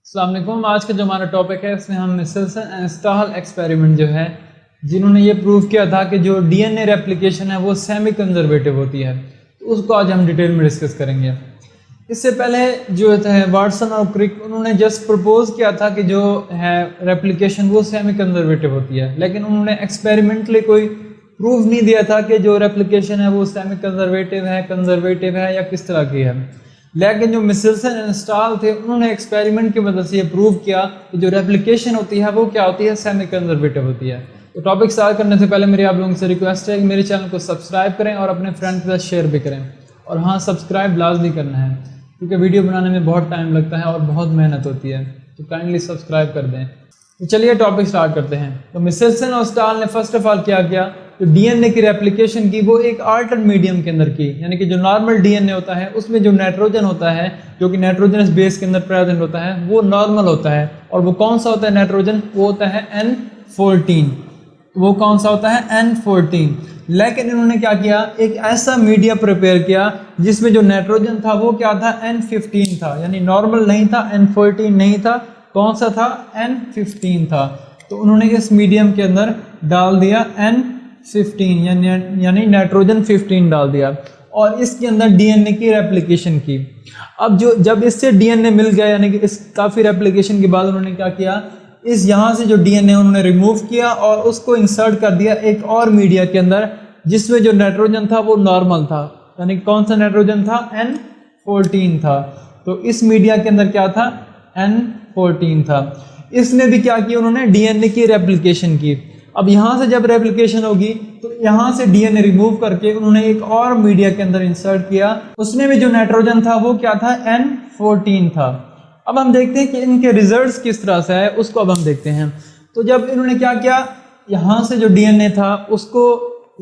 अस्सलाम वालेकुम। आज का जो हमारा टॉपिक है इसमें हम मिसेल्सन एंड स्टाहल एक्सपेरिमेंट जो है जिन्होंने ये प्रूव किया था कि जो डीएनए रेप्लिकेशन है वो सेमी कंजर्वेटिव होती है, तो उसको आज हम डिटेल में डिस्कस करेंगे। इससे पहले जो है वाटसन और क्रिक उन्होंने जस्ट प्रपोज किया था कि जो है रेप्लिकेशन वो सेमी कंजर्वेटिव होती है, लेकिन उन्होंने एक्सपेरिमेंटली कोई प्रूव नहीं दिया था कि जो रेप्लिकेशन है वो सेमी कंजर्वेटिव है या किस तरह की है। लेकिन जो मिसेल्सन एंड स्टाहल थे उन्होंने एक्सपेरिमेंट की मदद से ये प्रूव किया कि जो रेप्लिकेशन होती है वो क्या होती है, सेमी कंजर्वेटिव होती है। तो टॉपिक स्टार्ट करने से पहले मेरी आप लोगों से रिक्वेस्ट है कि मेरे चैनल को सब्सक्राइब करें और अपने फ्रेंड के साथ शेयर भी करें, और हाँ, सब्सक्राइब लाजमी करना है क्योंकि वीडियो बनाने में बहुत टाइम लगता है और बहुत मेहनत होती है, तो काइंडली सब्सक्राइब कर दें। तो चलिए टॉपिक स्टार्ट करते हैं। तो मिसेल्सन और स्टाहल ने फर्स्ट ऑफ ऑल क्या किया, जो डीएनए की रेप्लिकेशन की वो एक अल्टर्ड मीडियम के अंदर की, यानी कि जो नॉर्मल डीएनए होता है उसमें जो नाइट्रोजन होता है जो कि नाइट्रोजनस बेस के अंदर प्रेजेंट होता है वो नॉर्मल होता है। और वो कौन सा होता है नाइट्रोजन, वो होता है N14। वो कौन सा होता है, N14। लेकिन इन्होंने क्या किया, एक ऐसा मीडिया प्रिपेयर किया जिसमें जो नाइट्रोजन था वो क्या था, N15 था, यानी नॉर्मल नहीं था, N14 नहीं था, कौन सा था, N15 था। तो उन्होंने इस मीडियम के अंदर डाल दिया N15 यानी नाइट्रोजन 15 डाल दिया और इसके अंदर डीएनए की रेप्लिकेशन की। अब जब इससे डीएनए मिल गया, यानी कि इस काफ़ी रेप्लिकेशन के बाद उन्होंने क्या किया, इस यहाँ से जो डीएनए उन्होंने रिमूव किया और उसको इंसर्ट कर दिया एक और मीडिया के अंदर जिसमें जो नाइट्रोजन था वो नॉर्मल था, यानी कौन सा नाइट्रोजन था, N14 था। तो इस मीडिया के अंदर क्या था, N14 था। इसमें भी क्या किया उन्होंने, डीएनए की रेप्लिकेशन की। अब यहाँ से जब रेप्लिकेशन होगी तो यहाँ से डीएनए रिमूव करके उन्होंने एक और मीडिया के अंदर इंसर्ट किया, उसमें भी जो नाइट्रोजन था वो क्या था, N14 था। अब हम देखते हैं कि इनके रिजल्ट्स किस तरह से है, उसको अब हम देखते हैं। तो जब इन्होंने क्या किया, यहाँ से जो डीएनए था उसको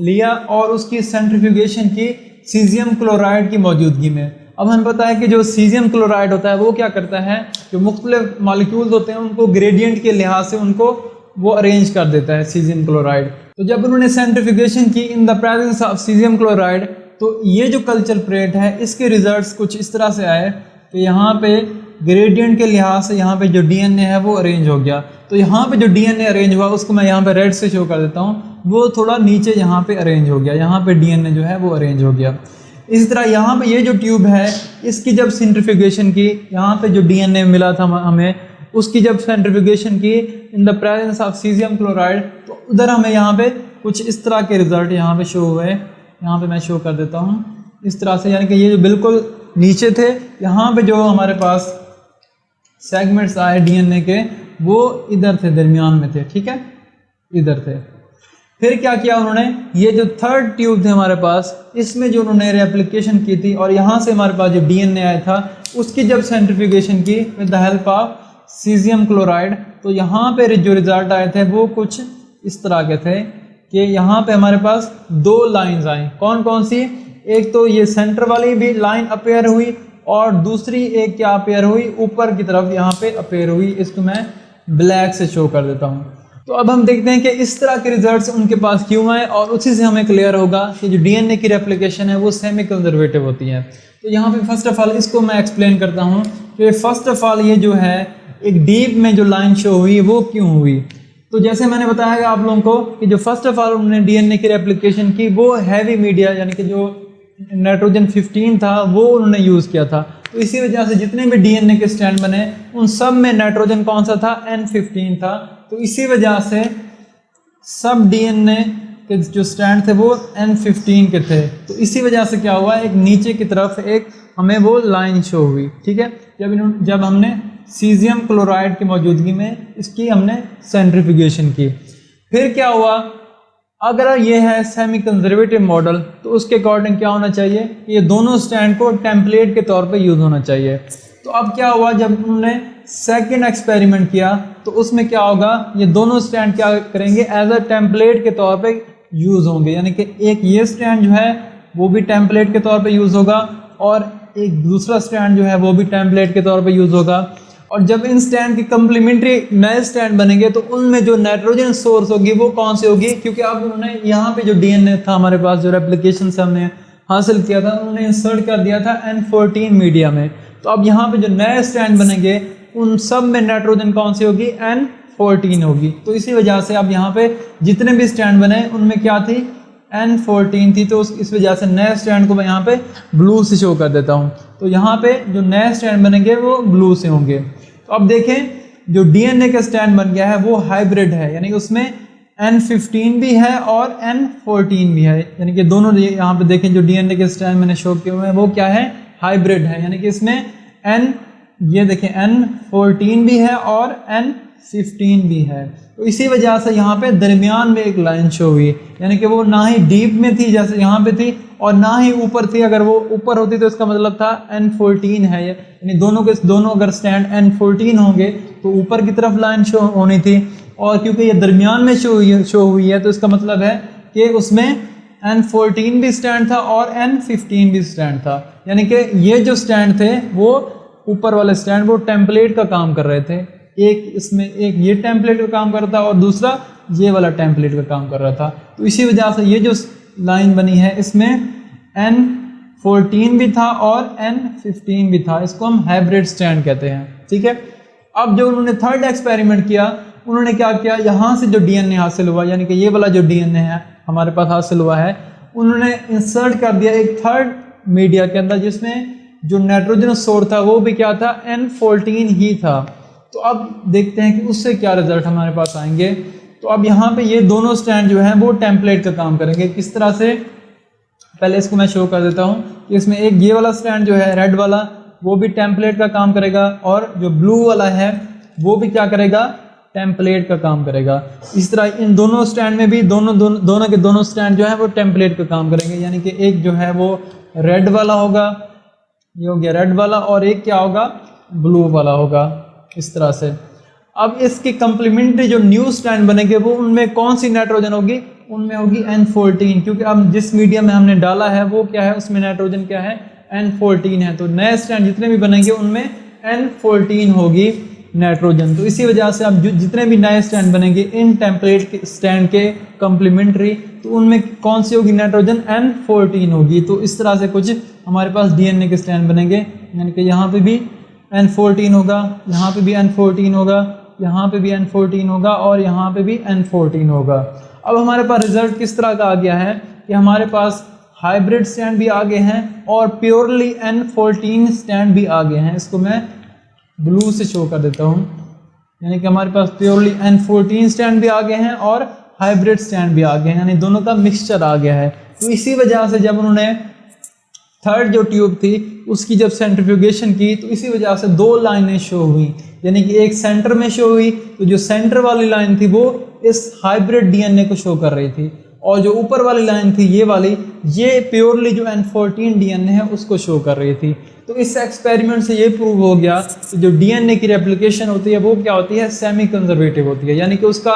लिया और उसकी सेंट्रीफ्यूगेशन की सीजियम क्लोराइड की मौजूदगी में। अब हमें पता है कि जो सीजियम क्लोराइड होता है वो क्या करता है, जो मुख्तलिफ मॉलिक्यूल्स होते हैं उनको ग्रेडियंट के लिहाज से उनको वो अरेंज कर देता है सीजियम क्लोराइड। तो जब उन्होंने सेंट्रीफ्यूगेशन की in the presence of caesium chloride, तो ये जो कल्चर प्लेट है इसके रिजल्ट्स कुछ इस तरह से आए कि यहाँ पे ग्रेडियंट के लिहाज से यहाँ पे जो डीएनए है वो अरेंज हो गया। तो यहाँ पे जो डीएनए अरेंज हुआ उसको मैं यहाँ पे रेड से शो कर देता हूँ, वो थोड़ा नीचे यहाँ पे अरेंज हो गया, यहाँ पे डीएनए जो है वो अरेंज हो गया। इसी तरह यहाँ पे ये जो ट्यूब है इसकी जब सेंट्रीफ्यूगेशन की, यहाँ पे जो डीएनए मिला था हमें उसकी जब सेंट्रीफ्यूगेशन की in the presence of caesium chloride, तो उधर हमें यहाँ पे कुछ इस तरह के रिजल्ट यहाँ पे शो हुए। यहाँ पे मैं शो कर देता हूँ इस तरह से, यानी कि ये जो बिल्कुल नीचे थे, यहाँ पे जो हमारे पास सेगमेंट्स आए डीएनए के वो इधर थे, दरमियान में थे, ठीक है, इधर थे। फिर क्या किया उन्होंने, ये जो थर्ड ट्यूब थे हमारे पास इसमें जो उन्होंने रेप्लिकेशन की थी और यहाँ से हमारे पास जो डीएनए आया था उसकी जब सेंट्रीफ्यूगेशन की with the help of caesium chloride, तो यहाँ पे जो रिजल्ट आए थे वो कुछ इस तरह के थे कि यहाँ पे हमारे पास दो लाइंस आई। कौन कौन सी, एक तो ये सेंटर वाली भी लाइन अपेयर हुई और दूसरी एक क्या अपेयर हुई, ऊपर की तरफ यहाँ पे अपेयर हुई। इसको मैं ब्लैक से शो कर देता हूँ। तो अब हम देखते हैं कि इस तरह के रिजल्ट्स उनके पास क्यों आए और उसी से हमें क्लियर होगा कि जो डीएनए की रेप्लिकेशन है वो सेमी कंजर्वेटिव होती है। तो यहाँ पे फर्स्ट ऑफ ऑल इसको मैं एक्सप्लेन करता हूँ कि फर्स्ट ऑफ ऑल ये जो है एक डीप में जो लाइन शो हुई वो क्यों हुई। तो जैसे मैंने बताया आप लोगों को कि जो फर्स्ट ऑफ ऑल उन्होंने डीएनए की रेप्लिकेशन की वो हैवी मीडिया यानी कि जो नाइट्रोजन 15 था वो उन्होंने यूज़ किया था। तो इसी वजह से जितने भी डीएनए के स्ट्रैंड बने उन सब में नाइट्रोजन कौन सा था, N15 था। तो इसी वजह से सब डीएनए के जो स्ट्रैंड थे वो N15 के थे। तो इसी वजह से क्या हुआ, एक नीचे की तरफ एक हमें वो लाइन शो हुई, ठीक है, जब हमने सीजियम क्लोराइड की मौजूदगी में इसकी हमने सेंट्रीफ्यूगेशन की। फिर क्या हुआ, अगर ये है सेमी कंजर्वेटिव मॉडल तो उसके अकॉर्डिंग क्या होना चाहिए, ये दोनों स्टैंड को टेम्पलेट के तौर पे यूज़ होना चाहिए। तो अब क्या हुआ, जब उन्होंने सेकंड एक्सपेरिमेंट किया तो उसमें क्या होगा, ये दोनों स्टैंड क्या करेंगे, एज अ टेम्पलेट के तौर पे यूज़ होंगे, यानी कि एक ये स्टैंड जो है वो भी टेम्पलेट के तौर पे यूज़ होगा और एक दूसरा स्टैंड जो है वो भी टेम्पलेट के तौर पे यूज़ होगा। और जब इन स्टैंड की कंप्लीमेंट्री नए स्टैंड बनेंगे तो उनमें जो नाइट्रोजन सोर्स होगी वो कौन सी होगी, क्योंकि अब उन्होंने यहाँ पे जो डीएनए था हमारे पास जो रेप्लिकेशन से हमने हासिल किया था उन्होंने इंसर्ट कर दिया था N14 मीडिया में। तो अब यहाँ पे जो नए स्टैंड बनेंगे उन सब में नाइट्रोजन कौन सी होगी, N14 होगी। तो इसी वजह से अब यहाँ पे जितने भी स्टैंड बने उनमें क्या थी, N14 थी। तो इस वजह से नए स्टैंड को मैं यहाँ पे ब्लू से शो कर देता हूँ। तो यहाँ पे जो नए स्टैंड बनेंगे वो ब्लू से होंगे। तो अब देखें जो डीएनए का स्टैंड बन गया है वो हाइब्रिड है, यानी कि उसमें N15 भी है और N14 भी है, यानी कि दोनों। यहाँ पे देखें जो डीएनए के स्टैंड मैंने शो किए हुए हैं वो क्या है, हाइब्रिड है, यानी कि इसमें ये देखें N14 भी है और N15 भी है। तो इसी वजह से यहाँ पे दरमियान में एक लाइन शो हुई, यानी कि वो ना ही डीप में थी जैसे यहाँ पे थी और ना ही ऊपर थी। अगर वो ऊपर होती तो इसका मतलब था N14 है, यानी दोनों अगर स्टैंड N14 होंगे तो ऊपर की तरफ लाइन शो होनी थी, और क्योंकि ये दरमियान में शो हुई है तो इसका मतलब है कि उसमें N14 भी स्टैंड था और N15 भी स्टैंड था। यानी कि ये जो स्टैंड थे वो ऊपर वाले स्टैंड वो टेम्पलेट का काम कर रहे थे। एक ये टेम्पलेट का काम कर रहा था और दूसरा ये वाला टेम्पलेट का काम कर रहा था। तो इसी वजह से ये जो लाइन बनी है इसमें N14 भी था और N15 भी था। इसको हम हाइब्रिड स्टैंड कहते हैं, ठीक है। अब जो उन्होंने थर्ड एक्सपेरिमेंट किया, उन्होंने क्या किया, यहाँ से जो डीएनए हासिल हुआ, यानी कि ये वाला जो डीएनए है हमारे पास हासिल हुआ है, उन्होंने इंसर्ट कर दिया एक थर्ड मीडिया के अंदर, जिसमें जो नाइट्रोजन सोर्स था वो भी क्या था, N14 ही था। तो अब देखते हैं कि उससे क्या रिजल्ट हमारे पास आएंगे। तो अब यहाँ पे ये दोनों स्टैंड जो हैं वो टेम्पलेट का काम करेंगे। किस तरह से, पहले इसको मैं शो कर देता हूँ कि इसमें एक ये वाला स्टैंड जो है रेड वाला वो भी टेम्पलेट का काम करेगा, और जो ब्लू वाला है वो भी क्या करेगा, टेम्पलेट का काम करेगा। इस तरह इन दोनों स्टैंड में भी दोनों के दोनों स्टैंड जो है वो टेम्पलेट का काम करेंगे, यानी कि एक जो है वो रेड वाला होगा, ये हो गया रेड वाला, और एक क्या होगा, ब्लू वाला होगा, इस तरह से। अब इसके कंप्लीमेंट्री जो न्यू स्टैंड बनेंगे वो उनमें कौन सी नाइट्रोजन होगी, उनमें होगी N14, क्योंकि अब जिस मीडियम में हमने डाला है वो क्या है, उसमें नाइट्रोजन क्या है, N14 है। तो नए स्टैंड जितने भी बनेंगे उनमें N14 होगी नाइट्रोजन। तो इसी वजह से अब जितने भी नए स्टैंड बनेंगे इन टेम्पलेट के स्टैंड के कंप्लीमेंट्री, तो उनमें कौन सी होगी, नाइट्रोजन N14 होगी। तो इस तरह से कुछ हमारे पास डीएनए के स्टैंड बनेंगे, यानी कि यहाँ पे भी N14 होगा, यहाँ पे भी N14 होगा, यहाँ पे भी N14 होगा और यहाँ पे भी N14 होगा। अब हमारे पास रिजल्ट किस तरह का आ गया है कि हमारे पास हाइब्रिड स्टैंड भी आ गए हैं और प्योरली N14 स्टैंड भी आ गए हैं। इसको मैं ब्लू से शो कर देता हूँ, यानी कि हमारे पास प्योरली N14 स्टैंड भी आ गए हैं और हाइब्रिड स्टैंड भी आ गए हैं, यानी दोनों का मिक्सचर आ गया है। तो इसी वजह से जब उन्होंने थर्ड जो ट्यूब थी उसकी जब सेंट्रीफ्यूगेशन की तो इसी वजह से दो लाइनें शो हुई, यानी कि एक सेंटर में शो हुई, तो जो सेंटर वाली लाइन थी वो इस हाइब्रिड डीएनए को शो कर रही थी, और जो ऊपर वाली लाइन थी ये वाली, ये प्योरली जो N14 डीएनए है उसको शो कर रही थी। तो इस एक्सपेरिमेंट से ये प्रूव हो गया कि जो डीएनए की रेप्लिकेशन होती है वो क्या होती है, सेमी कंजर्वेटिव होती है, यानी कि उसका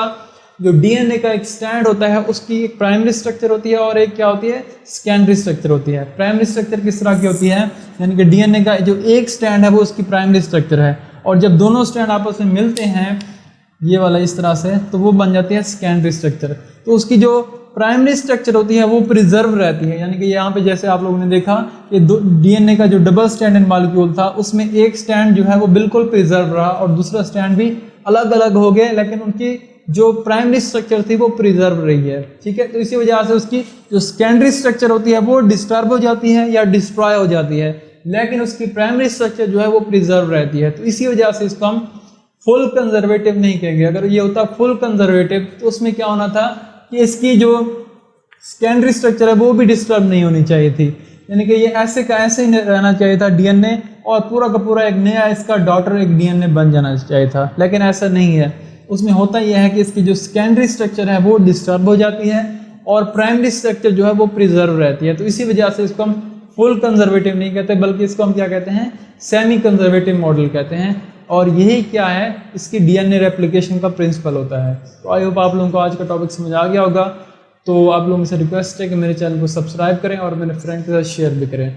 जो डीएनए का एक स्टैंड होता है उसकी एक प्राइमरी स्ट्रक्चर होती है और एक क्या होती है, सेकेंडरी स्ट्रक्चर होती है। प्राइमरी स्ट्रक्चर किस तरह की होती है, यानी कि डीएनए का जो एक स्टैंड है वो उसकी प्राइमरी स्ट्रक्चर है, और जब दोनों स्टैंड आपस में मिलते हैं ये वाला इस तरह से, तो वो बन जाती है सेकेंडरी स्ट्रक्चर। तो उसकी जो प्राइमरी स्ट्रक्चर होती है वो प्रिजर्व रहती है, यानी कि यहाँ पे जैसे आप लोगों ने देखा कि डीएनए का जो डबल स्टैंडर्ड मॉलिक्यूल था उसमें एक स्टैंड जो है वो बिल्कुल प्रिजर्व रहा और दूसरा स्टैंड भी अलग अलग हो गए, लेकिन उनकी जो प्राइमरी स्ट्रक्चर थी वो प्रिजर्व रही है, ठीक है। तो इसी वजह से उसकी जो सेकेंडरी स्ट्रक्चर होती है वो डिस्टर्ब हो जाती है या डिस्ट्रॉय हो जाती है, लेकिन उसकी प्राइमरी स्ट्रक्चर जो है वो प्रिजर्व रहती है। तो इसी वजह से इसको हम फुल कंजर्वेटिव नहीं कहेंगे। अगर ये होता फुल कंजर्वेटिव तो उसमें क्या होना था कि इसकी जो सेकेंडरी स्ट्रक्चर है वो भी डिस्टर्ब नहीं होनी चाहिए थी, यानी कि ये ऐसे का ऐसे ही रहना चाहिए था डीएनए, और पूरा का पूरा एक नया इसका डॉटर एक डीएनए बन जाना चाहिए था, लेकिन ऐसा नहीं है। उसमें होता यह है कि इसकी जो सेकेंडरी स्ट्रक्चर है वो डिस्टर्ब हो जाती है और प्राइमरी स्ट्रक्चर जो है वो प्रिजर्व रहती है। तो इसी वजह से इसको हम फुल कंजर्वेटिव नहीं कहते, बल्कि इसको हम क्या कहते हैं, सेमी कंजर्वेटिव मॉडल कहते हैं। और यही क्या है, इसकी डीएनए रेप्लिकेशन का प्रिंसिपल होता है। तो आई होप आप लोगों को आज का टॉपिक समझ आ गया होगा। तो आप लोगों से रिक्वेस्ट है कि मेरे चैनल को सब्सक्राइब करें और मेरे फ्रेंड के साथ शेयर भी करें।